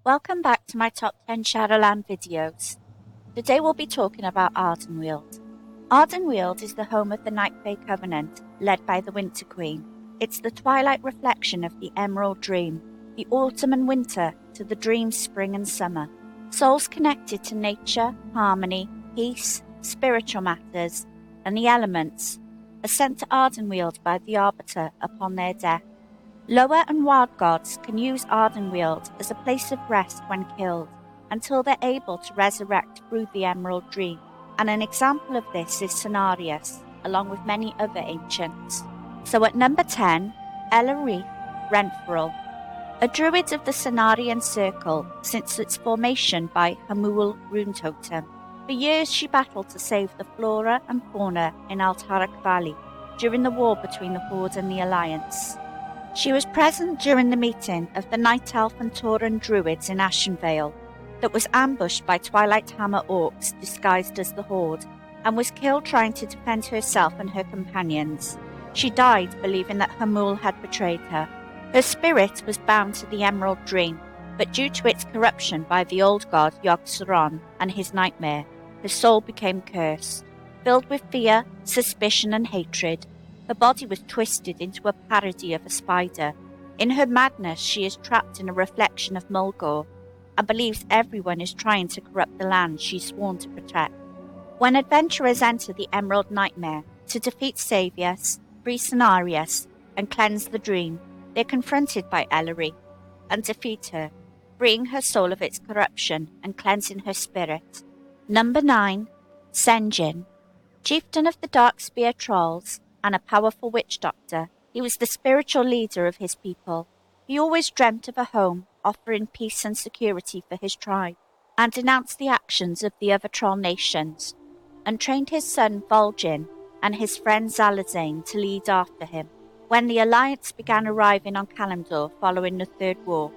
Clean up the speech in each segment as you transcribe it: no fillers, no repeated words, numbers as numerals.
Welcome back to my top 10 Shadowland videos. Today we'll be talking about Ardenweald. Ardenweald is the home of the Night Fae Covenant, led by the Winter Queen. It's the twilight reflection of the Emerald Dream, the autumn and winter to the dream spring and summer. Souls connected to nature, harmony, peace, spiritual matters, and the elements are sent to Ardenweald by the Arbiter upon their death. Lower and wild gods can use Ardenweald as a place of rest when killed, until they're able to resurrect through the Emerald Dream, and an example of this is Cenarius, along with many other ancients. So at number 10, Ellery Renfro, a druid of the Cenarian Circle since its formation by Hamul Rune Totem. For years she battled to save the flora and fauna in Altaric Valley during the war between the Horde and the Alliance. She was present during the meeting of the Night Elf and Tauran Druids in Ashenvale that was ambushed by Twilight Hammer orcs disguised as the Horde and was killed trying to defend herself and her companions. She died believing that Hamul had betrayed her. Her spirit was bound to the Emerald Dream, but due to its corruption by the old god Yogg-Saron and his nightmare, her soul became cursed. Filled with fear, suspicion and hatred, her body was twisted into a parody of a spider. In her madness, she is trapped in a reflection of Malygoes and believes everyone is trying to corrupt the land she's sworn to protect. When adventurers enter the Emerald Nightmare to defeat Savius, free Cenarius, and cleanse the dream, they're confronted by Ellery and defeat her, freeing her soul of its corruption and cleansing her spirit. Number 9. Sangeun, chieftain of the Darkspear Trolls and a powerful witch doctor, he was the spiritual leader of his people. He always dreamt of a home offering peace and security for his tribe, and denounced the actions of the other troll nations, and trained his son Vol'jin and his friend Zalazane to lead after him. When the Alliance began arriving on Kalimdor following the Third War,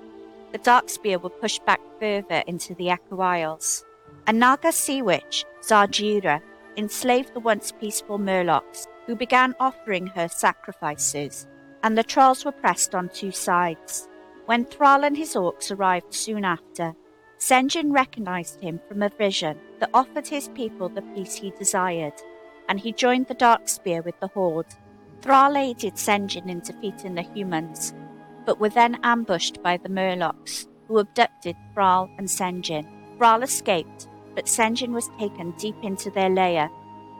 the Darkspear were pushed back further into the Echo Isles. A Naga sea witch, Zarjira, enslaved the once peaceful Murlocs, who began offering her sacrifices, and the trolls were pressed on two sides. When Thrall and his orcs arrived soon after, Sangeun recognized him from a vision that offered his people the peace he desired, and he joined the Darkspear with the Horde. Thrall aided Sangeun in defeating the humans, but were then ambushed by the Murlocs, who abducted Thrall and Sangeun. Thrall escaped, but Sangeun was taken deep into their lair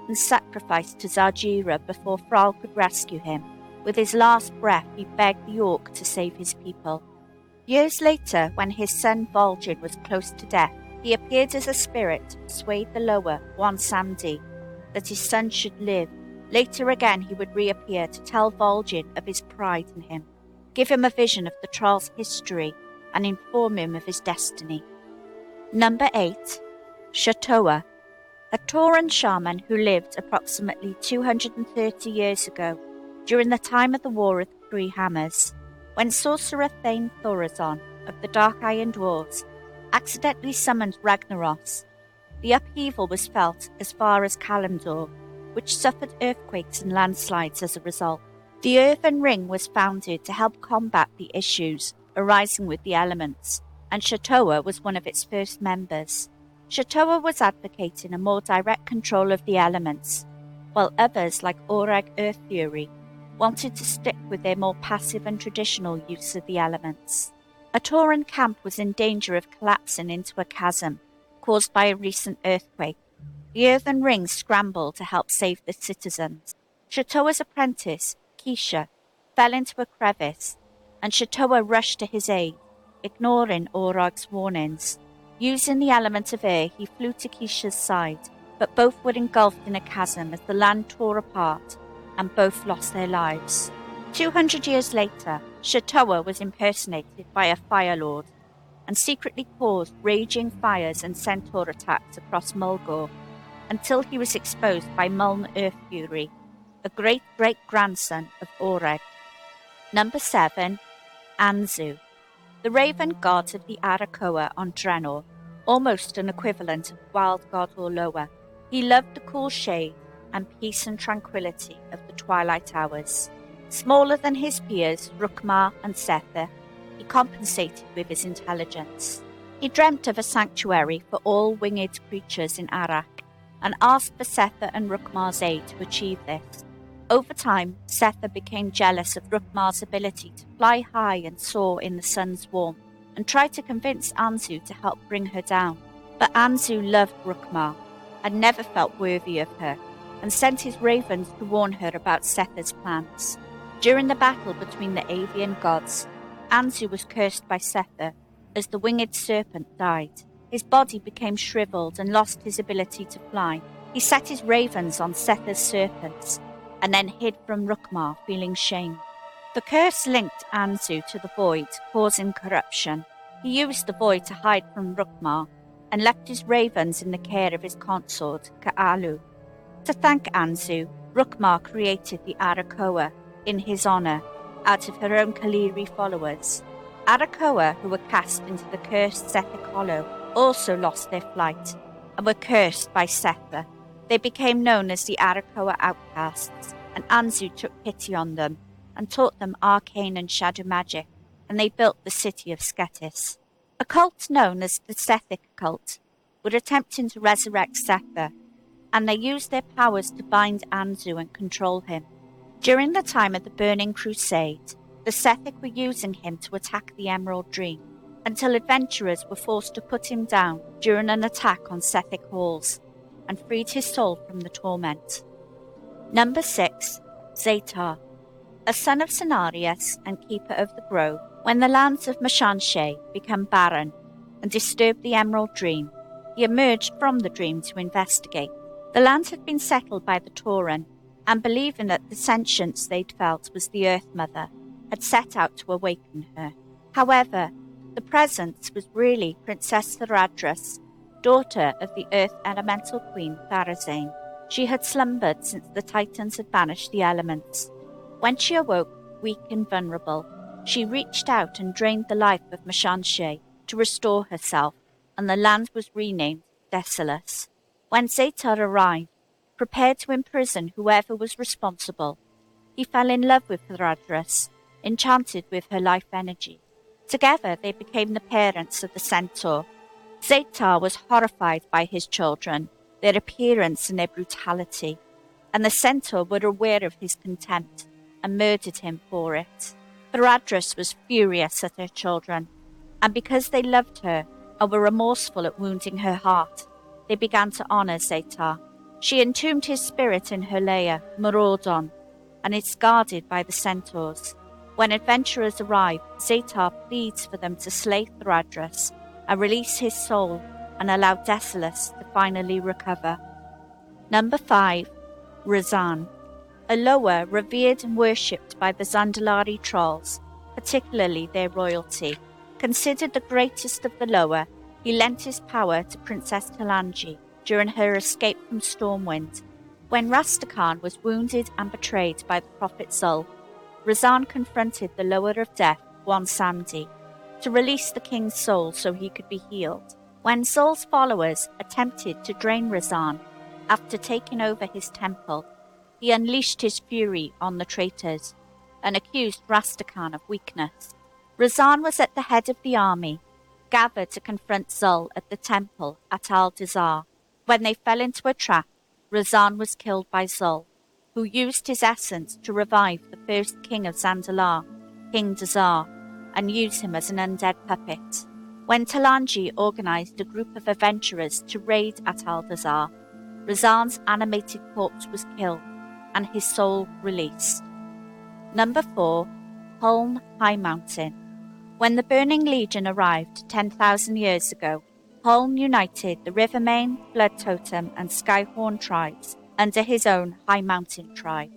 and sacrificed to Zarjira before Thrall could rescue him. With his last breath, he begged the orc to save his people. Years later, when his son Vol'jin was close to death, he appeared as a spirit to persuade the lower One Samdi that his son should live. Later again, he would reappear to tell Vol'jin of his pride in him, give him a vision of the troll's history, and inform him of his destiny. Number 8. Chautala, a Tauran shaman who lived approximately 230 years ago, during the time of the War of the Three Hammers, when sorcerer Thane Thorazon of the Dark Iron Dwarves accidentally summoned Ragnaros. The upheaval was felt as far as Kalimdor, which suffered earthquakes and landslides as a result. The Earthen Ring was founded to help combat the issues arising with the elements, and Chautala was one of its first members. Chautala was advocating a more direct control of the elements, while others, like Oreg Earth Fury, wanted to stick with their more passive and traditional use of the elements. A Tauran camp was in danger of collapsing into a chasm caused by a recent earthquake. The Earthen Ring scrambled to help save the citizens. Chautala's apprentice, Keisha, fell into a crevice, and Chautala rushed to his aid, ignoring Orog's warnings. Using the element of air, he flew to Keisha's side, but both were engulfed in a chasm as the land tore apart, and both lost their lives. 200 years later, Chautala was impersonated by a Fire Lord, and secretly caused raging fires and centaur attacks across Malygoes, until he was exposed by Muln Earth Fury, a great-great-grandson of Oreg. Number 7. Anzu, the raven god of the Arakoa on Draenor, almost an equivalent of wild god or lower. He loved the cool shade and peace and tranquility of the twilight hours. Smaller than his peers, Rukmar and Sether, he compensated with his intelligence. He dreamt of a sanctuary for all winged creatures in Arak and asked for Setha and Rukmar's aid to achieve this. Over time, Setha became jealous of Rukmar's ability to fly high and soar in the sun's warmth and tried to convince Anzu to help bring her down. But Anzu loved Rukmar and never felt worthy of her, and sent his ravens to warn her about Setha's plans. During the battle between the avian gods, Anzu was cursed by Setha as the winged serpent died. His body became shriveled and lost his ability to fly. He set his ravens on Setha's serpents and then hid from Rukmar, feeling shame. The curse linked Anzu to the void, causing corruption. He used the void to hide from Rukmar and left his ravens in the care of his consort, Ka'alu. To thank Anzu, Rukmar created the Arakoa in his honor out of her own Kaliri followers. Arakoa, who were cast into the cursed Sethic Hollow, also lost their flight and were cursed by Setha. They became known as the Arakoa outcasts, and Anzu took pity on them and taught them arcane and shadow magic, and they built the city of Sketis. A cult known as the Sethic cult were attempting to resurrect Setha, and they used their powers to bind Anzu and control him. During the time of the Burning Crusade, the Sethic were using him to attack the Emerald Dream, until adventurers were forced to put him down during an attack on Sethic halls, and freed his soul from the torment. Number 6. Zetar. A son of Cenarius and keeper of the grove, when the lands of Mashanshe became barren and disturbed the Emerald Dream, he emerged from the dream to investigate. The land had been settled by the Tauren, and believing that the sentience they'd felt was the Earth Mother, had set out to awaken her. However, the presence was really Princess Theradris, daughter of the Earth Elemental Queen Tharazane. She had slumbered since the Titans had banished the elements. When she awoke, weak and vulnerable, she reached out and drained the life of Mashanshe to restore herself, and the land was renamed Desolus. When Zetar arrived, prepared to imprison whoever was responsible, he fell in love with Theradris, enchanted with her life energy. Together they became the parents of the centaur. Zetar was horrified by his children, their appearance and their brutality, and the centaur were aware of his contempt and murdered him for it. Theradris was furious at her children, and because they loved her and were remorseful at wounding her heart, they began to honor Zetar. She entombed his spirit in her lair, Maraudon, and is guarded by the centaurs. When adventurers arrive, Zetar pleads for them to slay Theradris and release his soul and allow Desolus to finally recover. Number 5. Razan. A Loa revered and worshipped by the Zandalari trolls, particularly their royalty. Considered the greatest of the Loa, he lent his power to Princess Talanji during her escape from Stormwind. When Rastakhan was wounded and betrayed by the Prophet Zul, Razan confronted the Loa of Death, Wansandi, to release the king's soul so he could be healed. When Zul's followers attempted to drain Razan after taking over his temple, he unleashed his fury on the traitors and accused Rastakhan of weakness. Razan was at the head of the army, gathered to confront Zul at the temple at Al-Dazar. When they fell into a trap, Razan was killed by Zul, who used his essence to revive the first king of Zandalar, King Dazar, and use him as an undead puppet. When Talanji organized a group of adventurers to raid at Al-Dazar, Razan's animated corpse was killed and his soul released. Number 4. Holm High Mountain. When the Burning Legion arrived 10,000 years ago, Holm united the Rivermane, Blood Totem, and Skyhorn tribes under his own High Mountain tribe.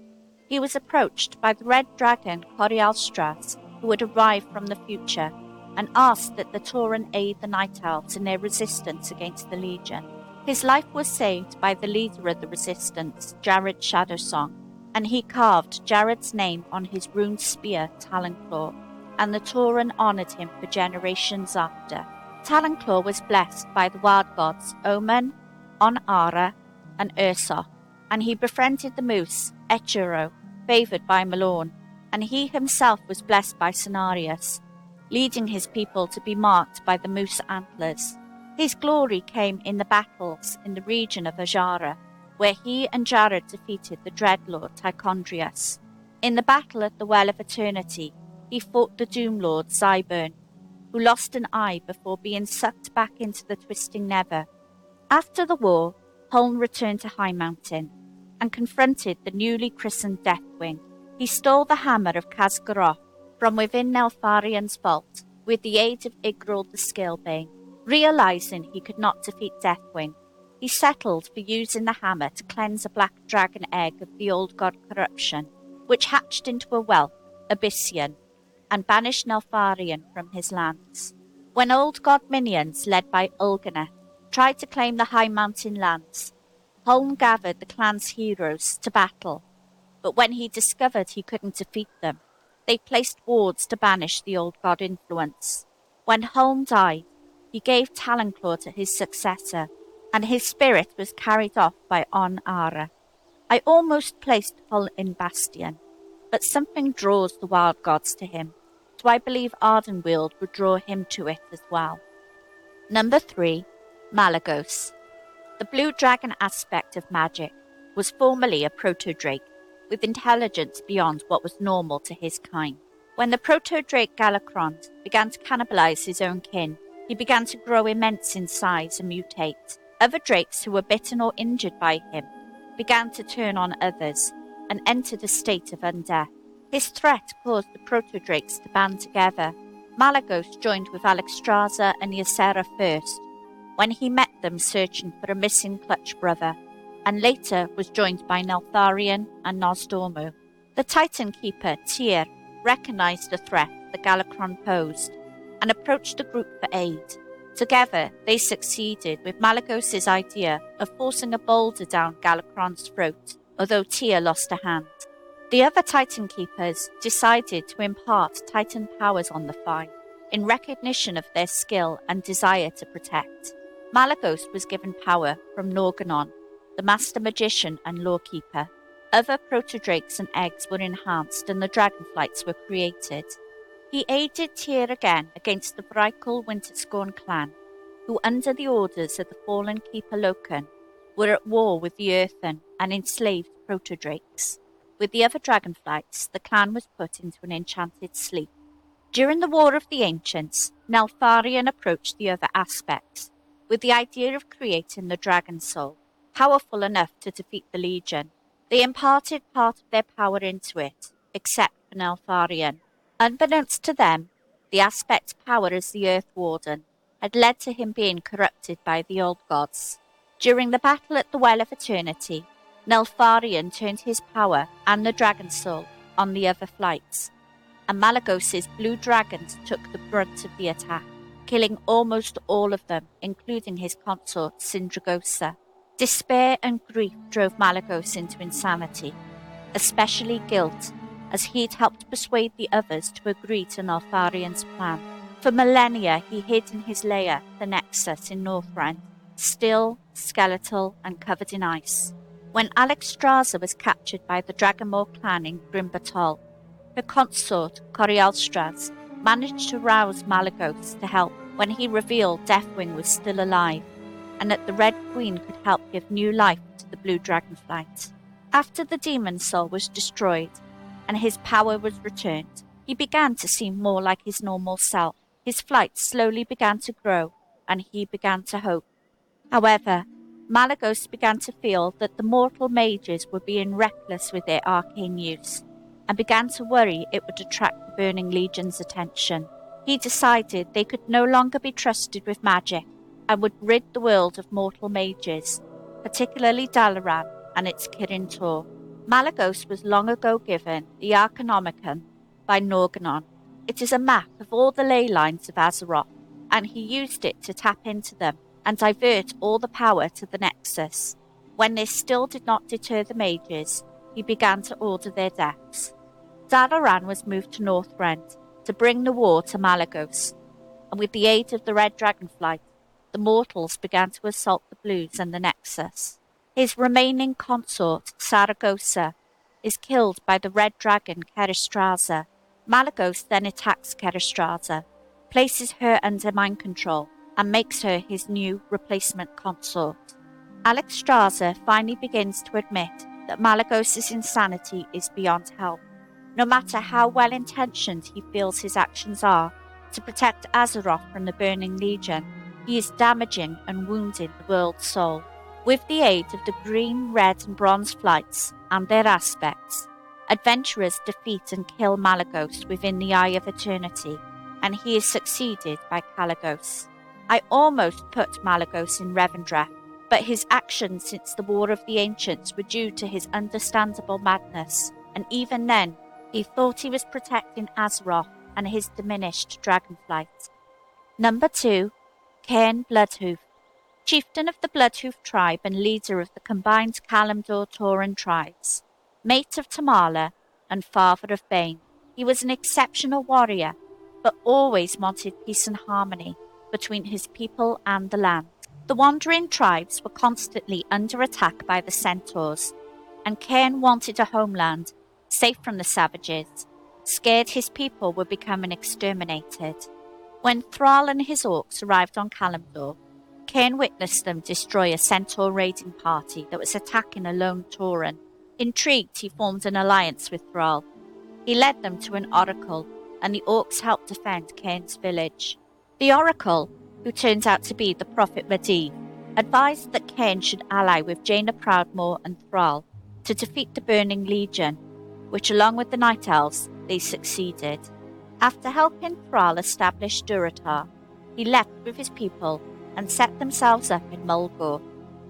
He was approached by the red dragon Corialstras, who had arrived from the future, and asked that the Tauren aid the Night Elves in their resistance against the Legion. His life was saved by the leader of the resistance, Jared Shadowsong, and he carved Jared's name on his runed spear, Talonclaw, and the Tauren honoured him for generations after. Talonclaw was blessed by the wild gods Omen, Onara, and Ursoth, and he befriended the moose, Echiro, favoured by Malorn, and he himself was blessed by Cenarius. leading his people to be marked by the moose antlers. His glory came in the battles in the region of Ajara, where he and Jared defeated the Dreadlord Tichondrius. In the battle at the Well of Eternity, he fought the Doomlord Zyburn, who lost an eye before being sucked back into the Twisting Nether. After the war, Holm returned to High Mountain and confronted the newly christened Deathwing. He stole the hammer of Khaz'goroth from within Neltharion's vault with the aid of Yggdrasil the Scalebane. Realizing he could not defeat Deathwing, he settled for using the hammer to cleanse a black dragon egg of the old god Corruption, which hatched into a whelp, Abyssian, and banished Neltharion from his lands. When old god minions led by Ulganeth tried to claim the High Mountain lands, Holm gathered the clan's heroes to battle, but when he discovered he couldn't defeat them, they placed wards to banish the old god influence. When Holm died, he gave Talonclaw to his successor, and his spirit was carried off by On Ara. I almost placed Hull in Bastion, but something draws the wild gods to him, so I believe Ardenweald would draw him to it as well. Number 3. Malygoes. The blue dragon aspect of magic was formerly a proto-drake, with intelligence beyond what was normal to his kind. When the proto-drake Galakrond began to cannibalize his own kin, he began to grow immense in size and mutate. Other drakes who were bitten or injured by him began to turn on others and entered a state of undeath. His threat caused the proto-drakes to band together. Malygoes joined with Alexstrasza and Ysera first, when he met them searching for a missing clutch brother, and later was joined by Neltharion and Nosdormu. The Titan Keeper, Tyr, recognized the threat the Galakrond posed and approached the group for aid. Together, they succeeded with Malygoes' idea of forcing a boulder down Galakrond's throat, although Tyr lost a hand. The other Titan Keepers decided to impart Titan powers on the five, in recognition of their skill and desire to protect. Malygoes was given power from Norgannon, the Master Magician and Lawkeeper. Other proto-drakes and eggs were enhanced and the dragonflights were created. He aided Tyr again against the Vrykul Winterscorn clan, who under the orders of the fallen Keeper Loken were at war with the Earthen and enslaved proto-drakes. With the other dragonflights, the clan was put into an enchanted sleep. During the War of the Ancients, Neltharion approached the other aspects with the idea of creating the Dragon Soul, powerful enough to defeat the Legion. They imparted part of their power into it, except for Neltharion. Unbeknownst to them, the aspect's power as the Earth Warden had led to him being corrupted by the old gods. During the battle at the Well of Eternity, Neltharion turned his power and the Dragon Soul on the other flights, and Malygoes' blue dragons took the brunt of the attack, killing almost all of them, including his consort Sindragosa. Despair and grief drove Malygoes into insanity, especially guilt, as he'd helped persuade the others to agree to Neltharion's plan. For millennia he hid in his lair, the Nexus in Northrend, still, skeletal, and covered in ice. When Alexstrasza was captured by the Dragonmaw clan in Grimbatol, her consort, Corialstraz, managed to rouse Malygoes to help when he revealed Deathwing was still alive, and that the Red Queen could help give new life to the Blue Dragonflight. After the Demon Soul was destroyed, and his power was returned, he began to seem more like his normal self. His flight slowly began to grow, and he began to hope. However, Malygoes began to feel that the mortal mages were being reckless with their arcane use, and began to worry it would attract the Burning Legion's attention. He decided they could no longer be trusted with magic, and would rid the world of mortal mages, particularly Dalaran and its Kirin Tor. Malygoes was long ago given the Arcanomicon by Norgannon. It is a map of all the ley lines of Azeroth, and he used it to tap into them and divert all the power to the Nexus. When this still did not deter the mages, he began to order their deaths. Dalaran was moved to Northrend to bring the war to Malygoes, and with the aid of the Red Dragonflight, the mortals began to assault the Blues and the Nexus. His remaining consort, Saragosa, is killed by the Red Dragon Keristraza. Malygoes then attacks Keristraza, places her under mind control, and makes her his new replacement consort. Alexstrasza finally begins to admit that Malygoes' insanity is beyond help. No matter how well-intentioned he feels his actions are to protect Azeroth from the Burning Legion, he is damaging and wounding the world's soul. With the aid of the green, red and bronze flights and their aspects, adventurers defeat and kill Malygoes within the Eye of Eternity, and he is succeeded by Kalecgos. I almost put Malygoes in Revendreth, but his actions since the War of the Ancients were due to his understandable madness, and even then, he thought he was protecting Azeroth and his diminished dragonflight. Number 2. Cain Bloodhoof. Chieftain of the Bloodhoof tribe and leader of the combined Kalimdor-Tauren tribes, mate of Tamala and father of Bane. He was an exceptional warrior, but always wanted peace and harmony between his people and the land. The wandering tribes were constantly under attack by the centaurs, and Cain wanted a homeland, safe from the savages, scared his people were becoming exterminated. When Thrall and his orcs arrived on Kalimdor, Cain witnessed them destroy a centaur raiding party that was attacking a lone Tauren. Intrigued, he formed an alliance with Thrall. He led them to an oracle, and the orcs helped defend Cain's village. The oracle, who turns out to be the prophet Medivh, advised that Cain should ally with Jaina Proudmoore and Thrall to defeat the Burning Legion, which along with the Night Elves, they succeeded. After helping Thrall establish Durotar, he left with his people and set themselves up in Mulgore,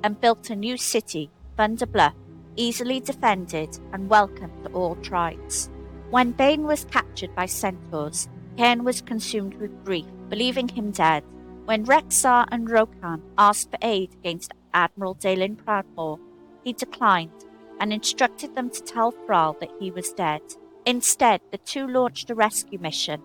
and built a new city, Thunderbluff, easily defended and welcome to all tribes. When Bane was captured by centaurs, Cain was consumed with grief, believing him dead. When Rexxar and Rokan asked for aid against Admiral Daelin Proudmoore, he declined and instructed them to tell Thrall that he was dead. Instead, the two launched a rescue mission,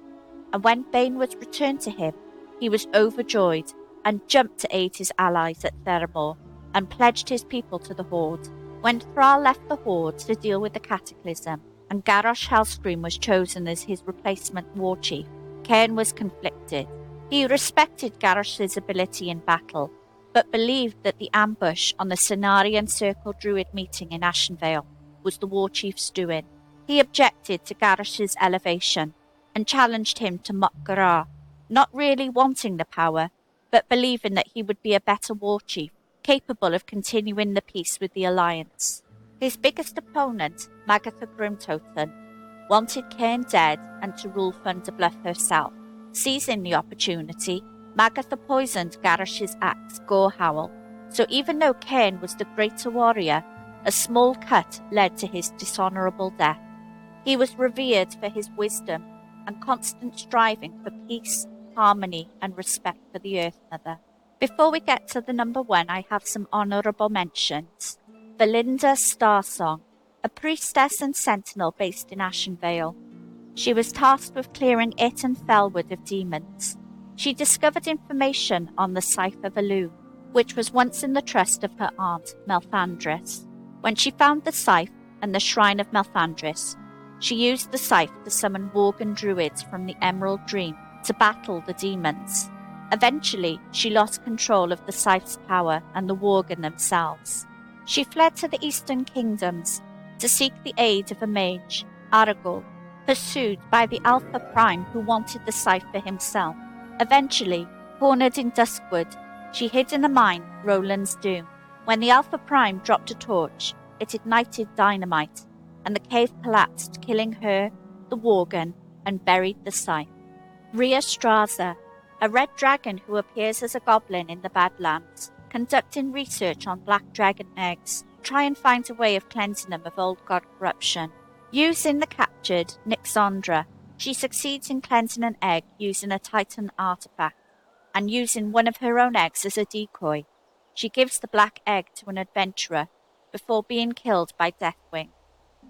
and when Bane was returned to him, he was overjoyed and jumped to aid his allies at Theramore and pledged his people to the Horde. When Thrall left the Horde to deal with the Cataclysm, and Garrosh Hellscream was chosen as his replacement war chief, Cain was conflicted. He respected Garrosh's ability in battle, but believed that the ambush on the Cenarian Circle Druid meeting in Ashenvale was the war chief's doing. He objected to Garrosh's elevation and challenged him to Mok'Gara, not really wanting the power, but believing that he would be a better war chief, capable of continuing the peace with the Alliance. His biggest opponent, Magatha Grimtoten, wanted Cain dead and to rule Thunderbluff herself. Seizing the opportunity, Magatha poisoned Garrosh's axe, Gorehowl, so even though Cain was the greater warrior, a small cut led to his dishonourable death. He was revered for his wisdom and constant striving for peace, harmony and respect for the Earth Mother. Before we get to the number 1, I have some honourable mentions. Valinda Starsong, a priestess and sentinel based in Ashenvale. She was tasked with clearing it and Felwood of demons. She discovered information on the Scythe of Elune, which was once in the trust of her aunt, Melfandris. When she found the scythe and the shrine of Melfandris, she used the scythe to summon Worgen druids from the Emerald Dream to battle the demons. Eventually, she lost control of the scythe's power and the Worgen themselves. She fled to the Eastern Kingdoms to seek the aid of a mage, Aragorn, pursued by the Alpha Prime who wanted the scythe for himself. Eventually, cornered in Duskwood, she hid in a mine, Roland's Doom. When the Alpha Prime dropped a torch, it ignited dynamite, and the cave collapsed, killing her, the Worgen, and buried the scythe. Rhea Straza, a red dragon who appears as a goblin in the Badlands, conducting research on black dragon eggs, try and find a way of cleansing them of old god corruption. Using the captured Nyxandra, she succeeds in cleansing an egg using a Titan artifact, and using one of her own eggs as a decoy. She gives the black egg to an adventurer before being killed by Deathwing.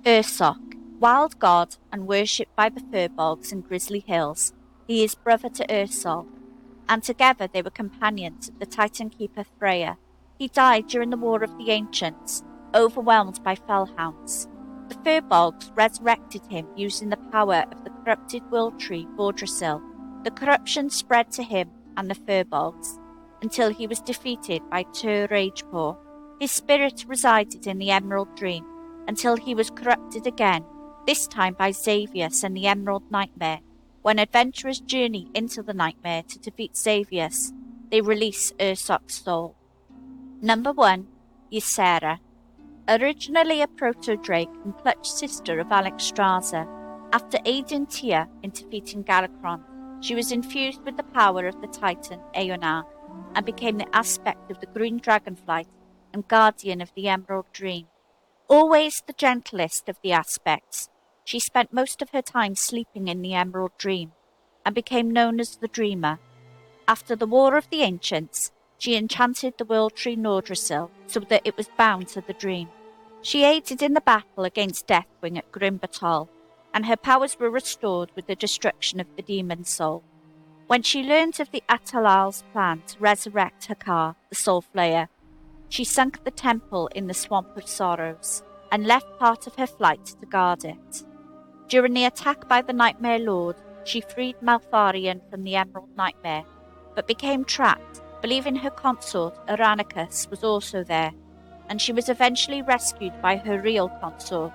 Ursok, wild god and worshipped by the Furbolgs and Grizzly Hills, he is brother to Ursol, and together they were companions of the Titan Keeper Freya. He died during the War of the Ancients, overwhelmed by fellhounds. The Furbolgs resurrected him using the power of the corrupted Will Tree Vordrasil, The corruption spread to him and the furbolgs, until he was defeated by Tyr Ragepaw. His spirit resided in the Emerald Dream, until he was corrupted again, this time by Xavius and the Emerald Nightmare. When adventurers journey into the nightmare to defeat Xavius, they release Ursoc's soul. Number 1. Ysera. Originally a proto-drake and clutch sister of Alexstrasza, after aiding Tyr in defeating Galakrond, she was infused with the power of the Titan Eonar, and became the aspect of the green dragonflight and guardian of the Emerald Dream. Always the gentlest of the aspects, she spent most of her time sleeping in the Emerald Dream, and became known as the Dreamer. After the War of the Ancients, she enchanted the world tree Nordrassil so that it was bound to the dream. She aided in the battle against Deathwing at Grimbatol, and her powers were restored with the destruction of the demon soul. When she learned of the Atalal's plan to resurrect Hakar, the Soul Flayer, she sunk the temple in the Swamp of Sorrows, and left part of her flight to guard it. During the attack by the Nightmare Lord, she freed Malfarion from the Emerald Nightmare, but became trapped, believing her consort Aranicus was also there, and she was eventually rescued by her real consort,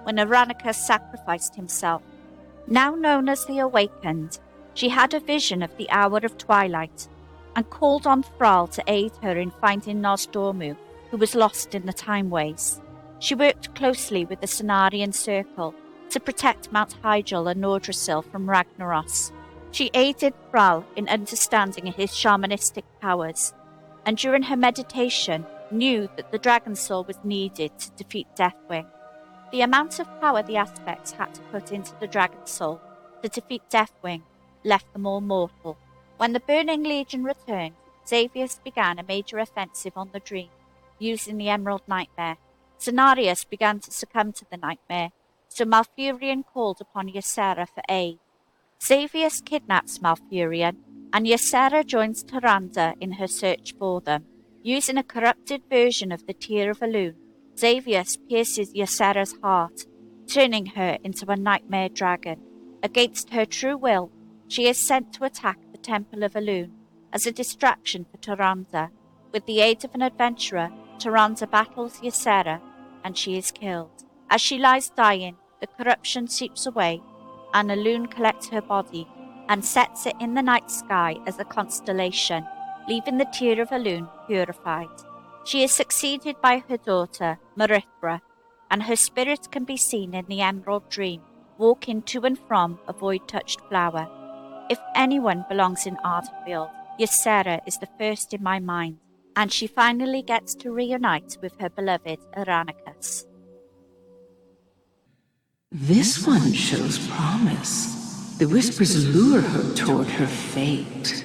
when Aranicus sacrificed himself. Now known as the Awakened, she had a vision of the hour of twilight, and called on Thrall to aid her in finding Nosdormu, who was lost in the Time Ways. She worked closely with the Cenarian Circle to protect Mount Hyjal and Nordrassil from Ragnaros. She aided Thrall in understanding his shamanistic powers, and during her meditation knew that the Dragon Soul was needed to defeat Deathwing. The amount of power the aspects had to put into the Dragon Soul to defeat Deathwing left them all mortal. When the Burning Legion returned, Xavius began a major offensive on the Dream, using the Emerald Nightmare. Cenarius began to succumb to the Nightmare, so Malfurion called upon Ysera for aid. Xavius kidnaps Malfurion, and Ysera joins Tyrande in her search for them. Using a corrupted version of the Tear of Elune, Xavius pierces Ysera's heart, turning her into a nightmare dragon. Against her true will, she is sent to attack the Temple of Elune as a distraction for Tyrande. With the aid of an adventurer, Tyrande battles Ysera, and she is killed. As she lies dying, the corruption seeps away, and Elune collects her body and sets it in the night sky as a constellation, leaving the Tear of Elune purified. She is succeeded by her daughter, Marithra, and her spirit can be seen in the Emerald Dream, walking to and from a void-touched flower. If anyone belongs in Ardenweald, Ysera is the first in my mind, and she finally gets to reunite with her beloved Aranicus. This one shows promise. The whispers lure her toward her fate.